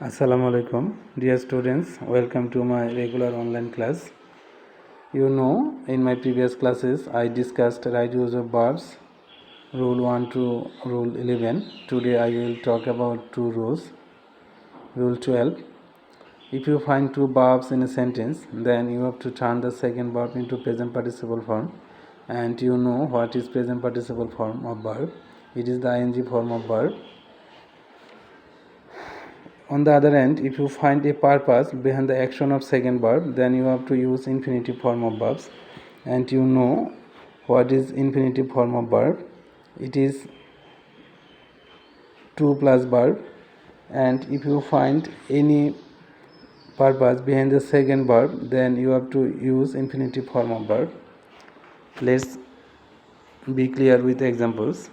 Assalamu alaikum, dear students. Welcome to my regular online class. You know, in my previous classes, I discussed right use of verbs, rule 1 to rule 11. Today, I will talk about two rules. Rule 12. If you find two verbs in a sentence, then you have to turn the second verb into present participle form. And you know what is present participle form of verb. It is the ing form of verb. On the other hand, if you find a purpose behind the action of second verb, then you have to use infinitive form of verbs. And you know what is infinitive form of verb. It is to plus verb. And if you find any purpose behind the second verb, then you have to use infinitive form of verb. Let's be clear with examples.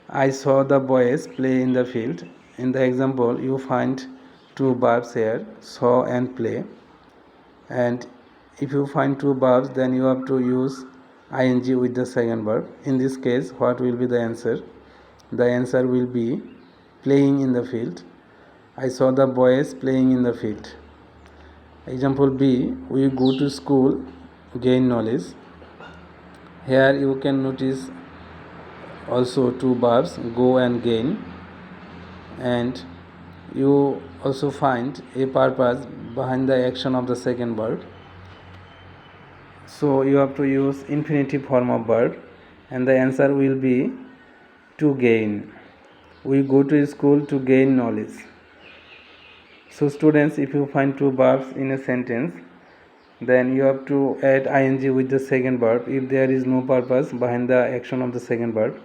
I saw the boys play in the field. In the example, you find two verbs here, saw and play. And if you find two verbs, then you have to use ing with the second verb. In this case, what will be the answer? The answer will be playing in the field. I saw the boys playing in the field. Example B, we go to school, gain knowledge. Here you can notice also two verbs, go and gain, and you also find a purpose behind the action of the second verb. So you have to use infinitive form of verb, and the answer will be to gain. We go to school to gain knowledge. So students, if you find two verbs in a sentence, then you have to add ing with the second verb if there is no purpose behind the action of the second verb.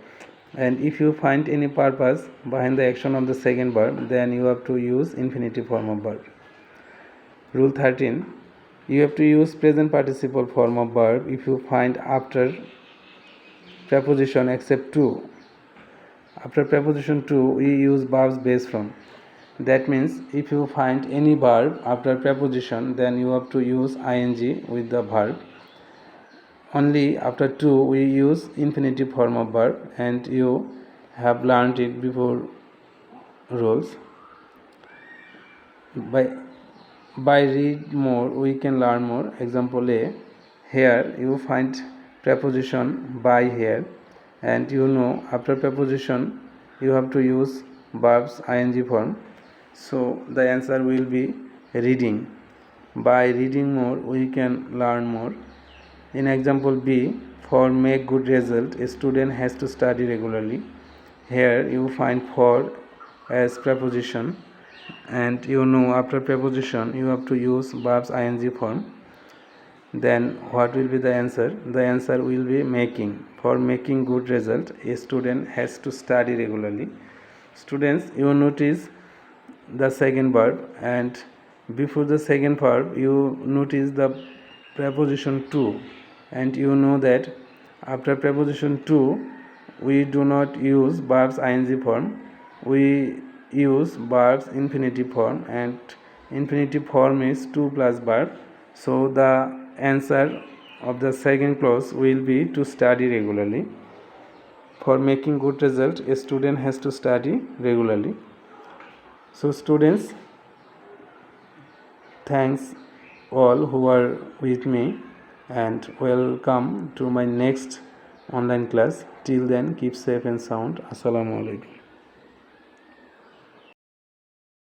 And if you find any purpose behind the action of the second verb, then you have to use infinitive form of verb. Rule 13. You have to use present participle form of verb if you find after preposition except to. After preposition to, we use verbs base from. That means if you find any verb after preposition, then you have to use ing with the verb. Only after to we use infinitive form of verb, and you have learned it before rules. By read more we can learn more. Example A, here you find preposition by here, and you know after preposition you have to use verbs ing form. So the answer will be reading. By reading more we can learn more. In example B, for make good result, a student has to study regularly. Here you find for as preposition, and you know after preposition you have to use verbs ing form. Then what will be the answer? The answer will be making. For making good result, a student has to study regularly. Students, you notice the second verb, and before the second verb you notice the preposition to, and you know that after preposition to we do not use verbs ing form, we use verbs infinitive form, and infinitive form is to plus verb. So the answer of the second clause will be to study regularly. For making good result, a student has to study regularly. So students, thanks all who are with me, and welcome to my next online class. Till then, keep safe and sound. Assalamu alaikum.